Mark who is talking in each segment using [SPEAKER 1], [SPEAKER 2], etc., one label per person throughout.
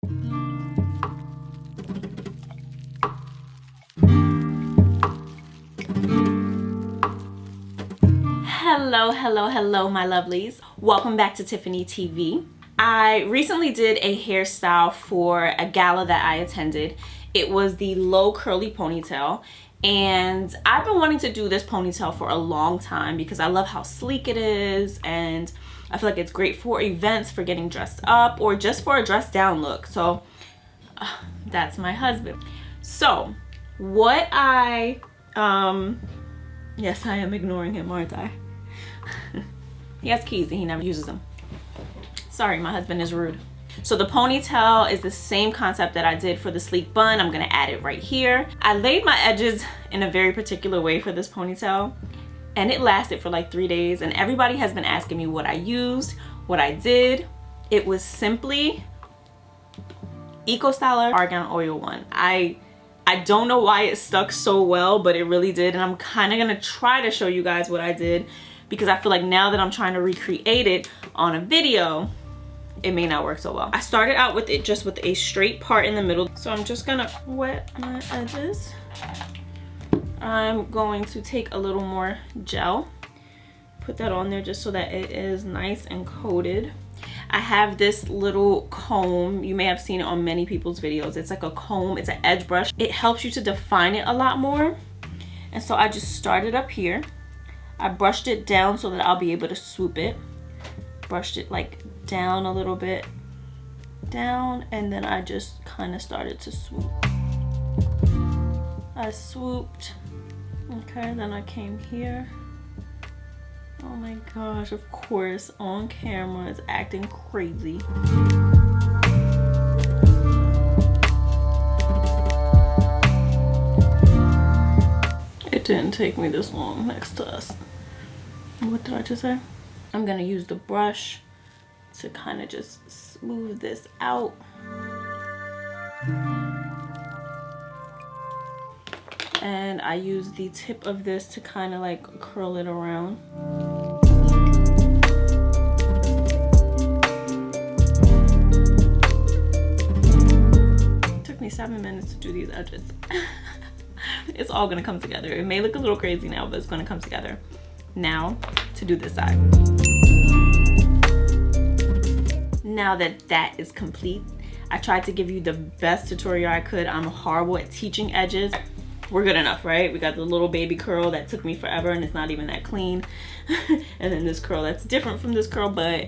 [SPEAKER 1] Hello, hello, hello, my lovelies. Welcome back to Tiffany TV. I recently did a hairstyle for a gala that I attended. It was the low curly ponytail, and I've been wanting to do this ponytail for a long time because I love how sleek it is, and I feel like it's great for events, for getting dressed up, or just for a dressed down look. So that's my husband. So what yes, I am ignoring him, aren't I? He has keys and he never uses them. Sorry, my husband is rude. So the ponytail is the same concept that I did for the sleek bun. I'm gonna add it right here. I laid my edges in a very particular way for this ponytail, and it lasted for like 3 days, and everybody has been asking me what I used, what I did. It was simply Eco Styler Argan Oil one. I don't know why it stuck so well, but it really did, and I'm kind of gonna try to show you guys what I did, because I feel like now that I'm trying to recreate it on a video, it may not work so well. I started out with it just with a straight part in the middle. So I'm just gonna wet my edges. I'm going to take a little more gel, put that on there just so that it is nice and coated. I have this little comb. You may have seen it on many people's videos. It's like a comb, it's an edge brush. It helps you to define it a lot more. And so I just started up here. I brushed it down so that I'll be able to swoop it. Brushed it like down a little bit, down, and then I just kind of started to swoop. I swooped, okay, then I came here. Oh my gosh, of course, on camera it's acting crazy. It didn't take me this long next to us. What did I just say? I'm gonna use the brush to kind of just smooth this out. And I use the tip of this to kind of like curl it around. It took me 7 minutes to do these edges. It's all gonna come together. It may look a little crazy now, but it's gonna come together. Now to do this side. Now that that is complete, I tried to give you the best tutorial I could. I'm horrible at teaching edges. We're good enough, right? We got the little baby curl that took me forever and it's not even that clean. And then this curl that's different from this curl, but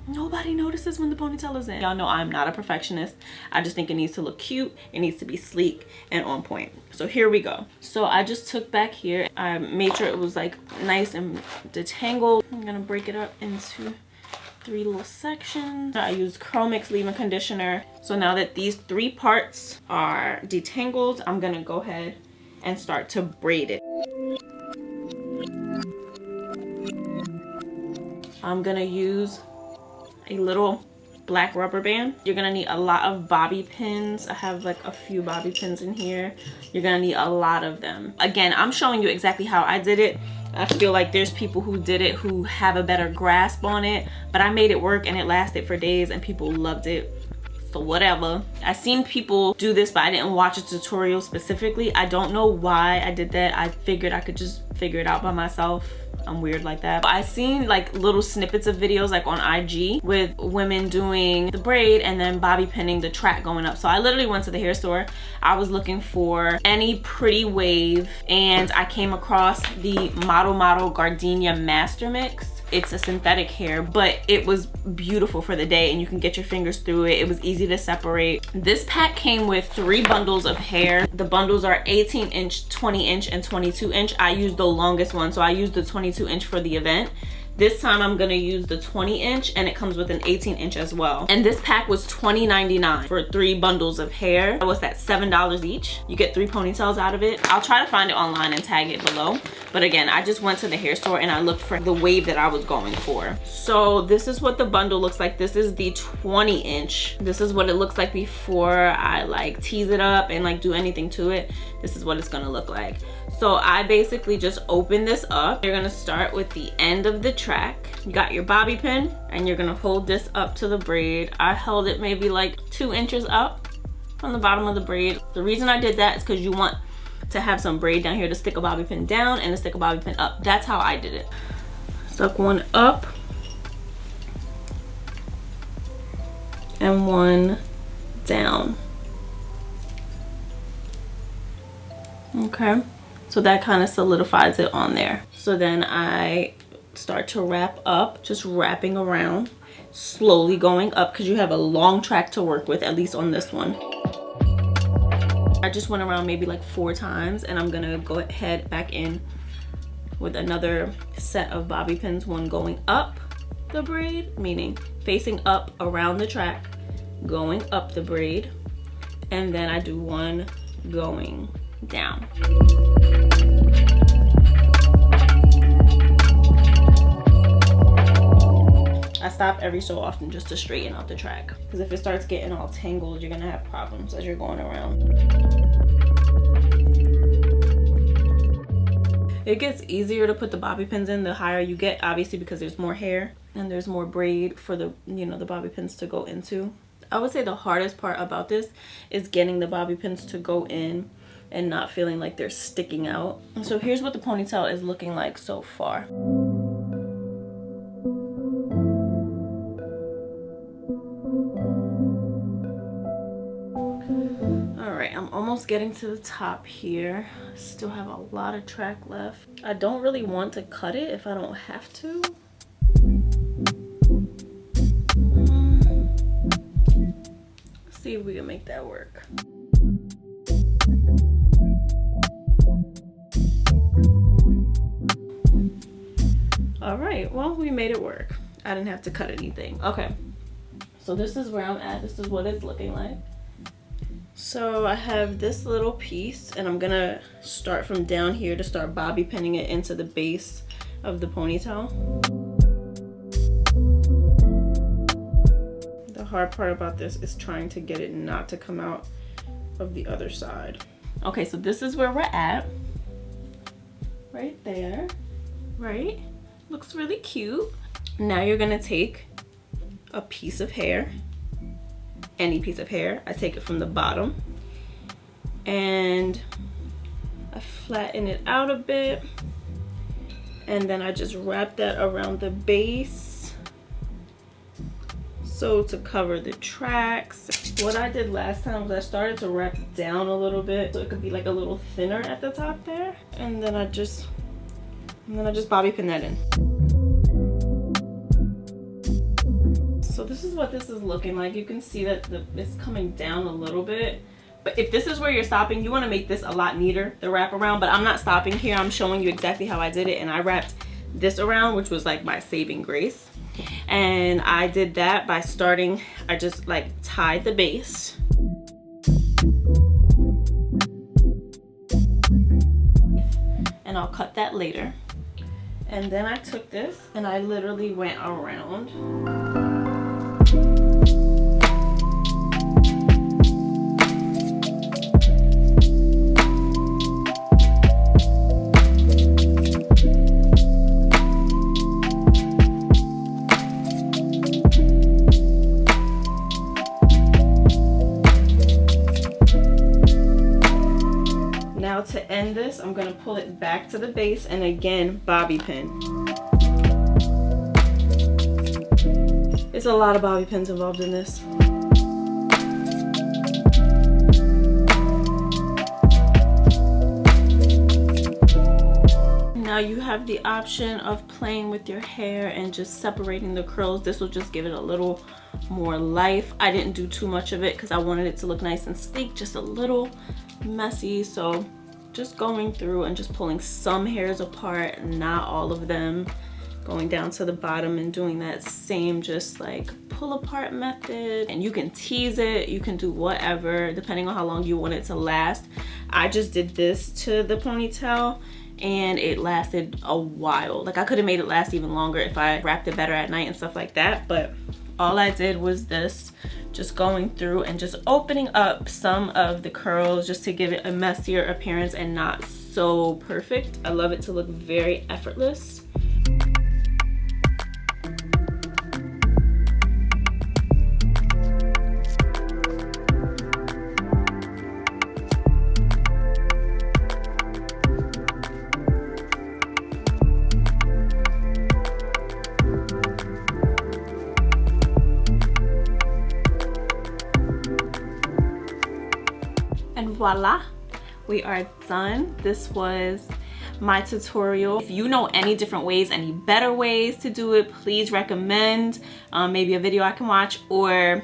[SPEAKER 1] nobody notices when the ponytail is in. Y'all know I'm not a perfectionist. I just think it needs to look cute. It needs to be sleek and on point. So here we go. So I just took back here. I made sure it was like nice and detangled. I'm gonna break it up into 3 little sections. I used Curl Mix leave-in conditioner. So now that these 3 parts are detangled, I'm gonna go ahead and start to braid it. I'm gonna use a little black rubber band. You're gonna need a lot of bobby pins. I have like a few bobby pins in here. You're gonna need a lot of them. Again, I'm showing you exactly how I did it. I feel like there's people who did it who have a better grasp on it, but I made it work and it lasted for days and people loved it. So whatever. I seen people do this, but I didn't watch a tutorial specifically. I don't know why I did that. I figured I could just figure it out by myself. I'm weird like that. But I seen like little snippets of videos like on IG with women doing the braid and then bobby pinning the track going up. So I literally went to the hair store. I was looking for any pretty wave and I came across the Model Gardenia Mastermix. It's a synthetic hair, but it was beautiful for the day and you can get your fingers through it. It was easy to separate. This pack came with 3 bundles of hair. The bundles are 18 inch, 20 inch, and 22 inch. I used the longest one, so I used the 22 inch for the event. This time I'm gonna use the 20 inch and it comes with an 18 inch as well. And this pack was $20.99 for 3 bundles of hair. What's that, $7 each? You get 3 ponytails out of it. I'll try to find it online and tag it below. But again, I just went to the hair store and I looked for the wave that I was going for. So this is what the bundle looks like. This is the 20 inch. This is what it looks like before I like tease it up and like do anything to it. This is what it's gonna look like. So I basically just open this up. You're gonna start with the end of the track. You got your bobby pin and you're gonna hold this up to the braid. I held it maybe like 2 inches up from the bottom of the braid. The reason I did that is because you want to have some braid down here to stick a bobby pin down and to stick a bobby pin up. That's how I did it. Stuck one up and one down. Okay. So that kind of solidifies it on there. So then I start to wrap up, just wrapping around, slowly going up because you have a long track to work with, at least on this one. I just went around maybe like 4 times and I'm gonna go ahead back in with another set of bobby pins, one going up the braid, meaning facing up around the track, going up the braid, and then I do one going down. I stop every so often just to straighten out the track, because if it starts getting all tangled, you're gonna have problems as you're going around. It gets easier to put the bobby pins in the higher you get, obviously, because there's more hair and there's more braid for the, you know, the bobby pins to go into. I would say the hardest part about this is getting the bobby pins to go in and not feeling like they're sticking out. So here's what the ponytail is looking like so far. I'm almost getting to the top here. Still have a lot of track left. I don't really want to cut it if I don't have to. Let's see if we can make that work. All right, well, we made it work. I didn't have to cut anything. Okay, so this is where I'm at. This is what it's looking like. So I have this little piece and I'm gonna start from down here to start bobby pinning it into the base of the ponytail. The hard part about this is trying to get it not to come out of the other side. Okay, so this is where we're at. Right there, right? Looks really cute. Now you're gonna take a piece of hair, any piece of hair. I take it from the bottom and I flatten it out a bit, and then I just wrap that around the base so to cover the tracks. What I did last time was I started to wrap down a little bit so it could be like a little thinner at the top there, and then I just bobby pin that in. So this is what this is looking like. You can see that it's coming down a little bit. But if this is where you're stopping, you want to make this a lot neater, the wrap around. But I'm not stopping here. I'm showing you exactly how I did it. And I wrapped this around, which was like my saving grace. And I did that by starting, I just like tied the base. And I'll cut that later. And then I took this and I literally went around. Now to end this, I'm gonna pull it back to the base and again, bobby pin. There's a lot of bobby pins involved in this. Now you have the option of playing with your hair and just separating the curls. This will just give it a little more life. I didn't do too much of it because I wanted it to look nice and sleek, just a little messy. So just going through and just pulling some hairs apart, not all of them, going down to the bottom and doing that same just like pull apart method. And you can tease it, you can do whatever depending on how long you want it to last. I just did this to the ponytail and it lasted a while. Like I could have made it last even longer if I wrapped it better at night and stuff like that, but all I did was this, just going through and just opening up some of the curls just to give it a messier appearance and not so perfect. I love it to look very effortless. And voila, we are done. This was my tutorial. If you know any different ways, any better ways to do it, please recommend maybe a video I can watch or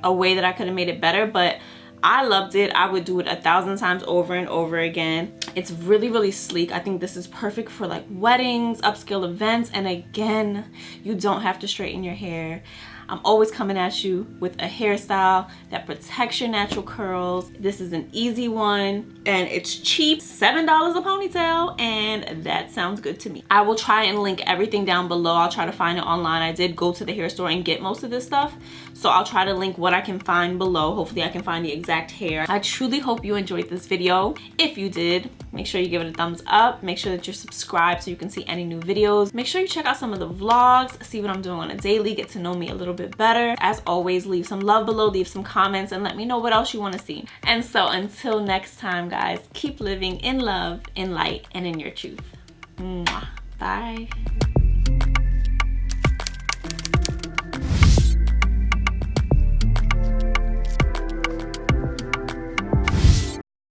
[SPEAKER 1] a way that I could have made it better. But I loved it. I would do it 1,000 times over and over again. It's really, really sleek. I think this is perfect for like weddings, upscale events, and again, you don't have to straighten your hair. I'm always coming at you with a hairstyle that protects your natural curls. This is an easy one and it's cheap, $7 a ponytail, and that sounds good to me. I will try and link everything down below. I'll try to find it online. I did go to the hair store and get most of this stuff, so I'll try to link what I can find below. Hopefully I can find the exact hair. I truly hope you enjoyed this video. If you did, make sure you give it a thumbs up. Make sure that you're subscribed so you can see any new videos. Make sure you check out some of the vlogs, see what I'm doing on a daily, get to know me a little bit better. As always, leave some love below, leave some comments, and let me know what else you want to see. And so until next time, guys, keep living in love, in light, and in your truth. Mwah. Bye.